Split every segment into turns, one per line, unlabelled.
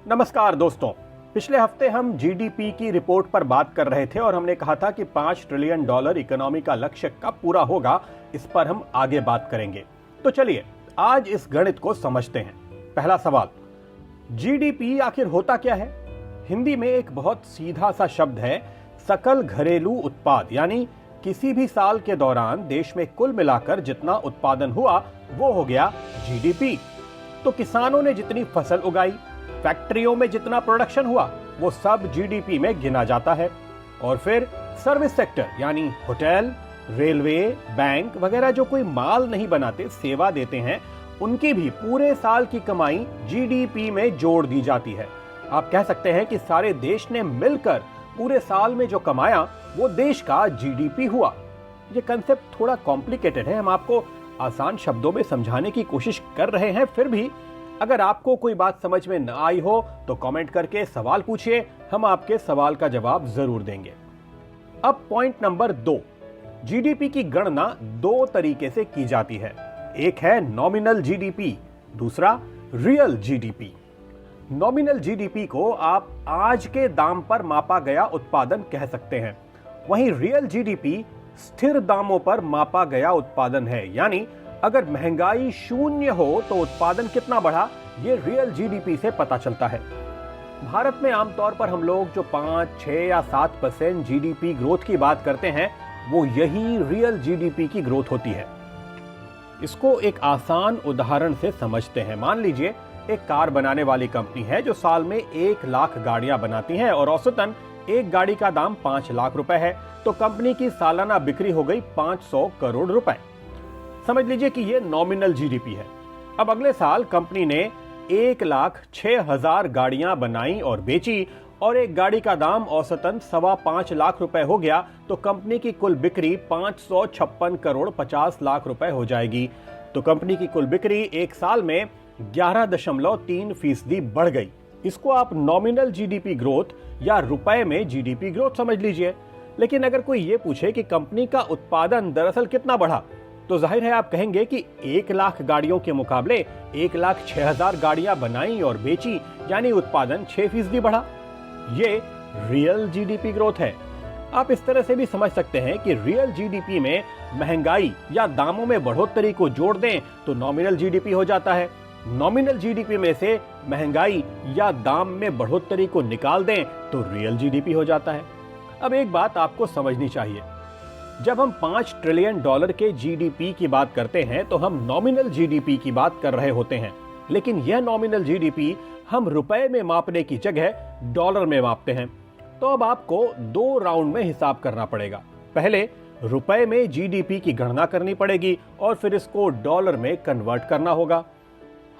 नमस्कार दोस्तों। पिछले हफ्ते हम जीडीपी की रिपोर्ट पर बात कर रहे थे और हमने कहा था कि $5 ट्रिलियन इकोनॉमी का लक्ष्य कब पूरा होगा, इस पर हम आगे बात करेंगे। तो चलिए आज इस गणित को समझते हैं। पहला सवाल, जीडीपी आखिर होता क्या है? हिंदी में एक बहुत सीधा सा शब्द है, सकल घरेलू उत्पाद, यानी किसी भी साल के दौरान देश में कुल मिलाकर जितना उत्पादन हुआ वो हो गया जीडीपी। तो किसानों ने जितनी फसल उगाई, फैक्ट्रियों में जितना प्रोडक्शन हुआ, वो सब जीडीपी में गिना जाता है। और फिर सर्विस सेक्टर यानी होटल, रेलवे, बैंक वगैरह जो कोई माल नहीं बनाते, सेवा देते हैं, उनकी भी पूरे साल की कमाई जीडीपी में जोड़ दी जाती है। आप कह सकते हैं कि सारे देश ने मिलकर पूरे साल में जो कमाया वो देश का जीडीपी हुआ। ये कंसेप्ट थोड़ा कॉम्प्लिकेटेड है, हम आपको आसान शब्दों में समझाने की कोशिश कर रहे हैं। फिर भी अगर आपको कोई बात समझ में न आई हो तो कमेंट करके सवाल पूछिए, हम आपके सवाल का जवाब जरूर देंगे। अब पॉइंट नंबर 2, जीडीपी की गणना 2 तरीके से की जाती है। एक है नॉमिनल जीडीपी, दूसरा रियल जीडीपी। नॉमिनल जीडीपी को आप आज के दाम पर मापा गया उत्पादन कह सकते हैं, वहीं रियल जीडीपी स्थिर दामों पर मापा गया उत्पादन है। यानी अगर महंगाई 0 हो तो उत्पादन कितना बढ़ा, ये रियल जीडीपी से पता चलता है। भारत में आमतौर पर हम लोग जो 5, 6 या 7% जीडीपी ग्रोथ की बात करते हैं, वो यही रियल जीडीपी की ग्रोथ होती है। इसको एक आसान उदाहरण से समझते हैं। मान लीजिए एक कार बनाने वाली कंपनी है जो साल में 1 लाख गाड़ियां बनाती है और औसतन एक गाड़ी का दाम 5 लाख रुपए है, तो कंपनी की सालाना बिक्री हो गई 500 करोड़ रुपए। समझ लीजिए कि ये नॉमिनल जीडीपी है। अब अगले साल कंपनी ने 1,06,000 गाड़ियां बनाई और बेची और एक गाड़ी का दाम औसतन 5.25 लाख रुपए हो गया, तो कंपनी की कुल बिक्री 556 करोड़ 50 लाख रुपए हो जाएगी। तो कंपनी की कुल बिक्री एक साल में 11.3% बढ़ गई। इसको आप नॉमिनल जीडीपी ग्रोथ या रुपए में जीडीपी ग्रोथ समझ लीजिए। लेकिन अगर कोई ये पूछे कि कंपनी का उत्पादन दरअसल कितना बढ़ा, तो जाहिर है आप कहेंगे कि 1 लाख गाड़ियों के मुकाबले 1,06,000 गाड़ियां बनाई और बेची, यानी उत्पादन 6% बढ़ा। ये रियल जीडीपी ग्रोथ है। आप इस तरह से भी समझ सकते हैं कि रियल जीडीपी में महंगाई या दामों में बढ़ोतरी को जोड़ दें तो नॉमिनल जीडीपी हो जाता है। नॉमिनल जीडीपी में से महंगाई या दाम में बढ़ोतरी को निकाल दें तो रियल जीडीपी हो जाता है। अब एक बात आपको समझनी चाहिए, जब हम $5 ट्रिलियन के जीडीपी की बात करते हैं तो हम नॉमिनल जीडीपी की बात कर रहे होते हैं। लेकिन यह नॉमिनल जीडीपी हम रुपए में मापने की जगह डॉलर में मापते हैं। तो अब आपको 2 राउंड में हिसाब करना पड़ेगा। पहले रुपए में जीडीपी की गणना करनी पड़ेगी और फिर इसको डॉलर में कन्वर्ट करना होगा।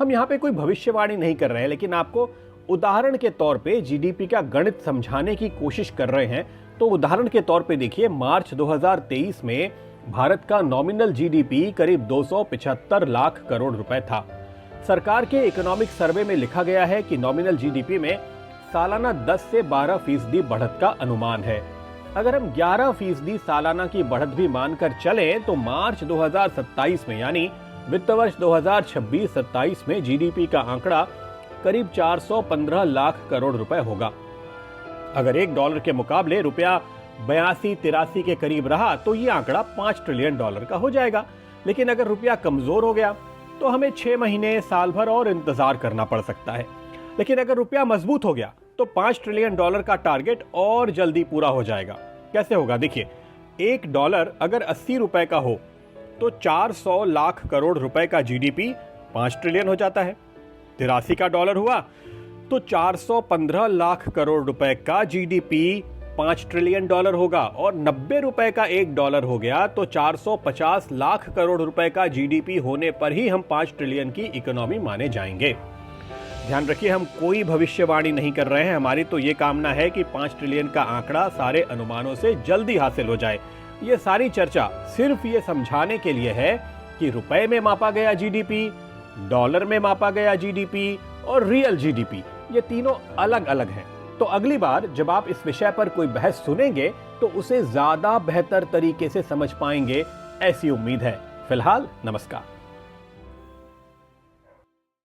हम यहाँ पे कोई भविष्यवाणी नहीं कर रहे हैं, लेकिन आपको उदाहरण के तौर पे जीडीपी का गणित समझाने की कोशिश कर रहे हैं। तो उदाहरण के तौर पे देखिए, मार्च 2023 में भारत का नॉमिनल जीडीपी करीब 275 लाख करोड़ रुपए था। सरकार के इकोनॉमिक सर्वे में लिखा गया है कि नॉमिनल जीडीपी में सालाना 10 से 12% बढ़त का अनुमान है। अगर हम 11% सालाना की बढ़त भी मानकर चलें तो मार्च 2027 में यानी वित्त वर्ष 2026-27 में जीडीपी का आंकड़ा करीब 415 लाख करोड़ रुपए होगा। अगर $1 के मुकाबले रुपया 82-83 के करीब रहा तो ये आंकड़ा $5 ट्रिलियन का हो जाएगा। लेकिन अगर रुपया कमजोर हो गया तो हमें 6 महीने, साल भर और इंतजार करना पड़ सकता है। लेकिन अगर रुपया मजबूत हो गया तो $5 ट्रिलियन का टारगेट और जल्दी पूरा हो जाएगा। कैसे होगा? देखिए, $1 अगर 80 रुपए का हो तो 400 लाख करोड़ रुपए का जीडीपी 5 ट्रिलियन हो जाता है। 83 का डॉलर हुआ तो 415 लाख करोड़ रुपए का जीडीपी $5 ट्रिलियन होगा और 90 रुपए का $1 हो गया तो 450 लाख करोड़ रुपए का जीडीपी होने पर ही हम 5 ट्रिलियन की इकोनॉमी माने जाएंगे। ध्यान रखिए, हम कोई भविष्यवाणी नहीं कर रहे हैं। हमारी तो ये कामना है कि 5 ट्रिलियन का आंकड़ा सारे अनुमानों से जल्दी हासिल हो जाए। ये सारी चर्चा सिर्फ ये समझाने के लिए है कि रुपए में मापा गया जीडीपी, डॉलर में मापा गया जीडीपी और रियल जीडीपी, ये तीनों अलग अलग हैं। तो अगली बार जब आप इस विषय पर कोई बहस सुनेंगे तो उसे ज्यादा बेहतर तरीके से समझ पाएंगे, ऐसी उम्मीद है। फिलहाल नमस्कार।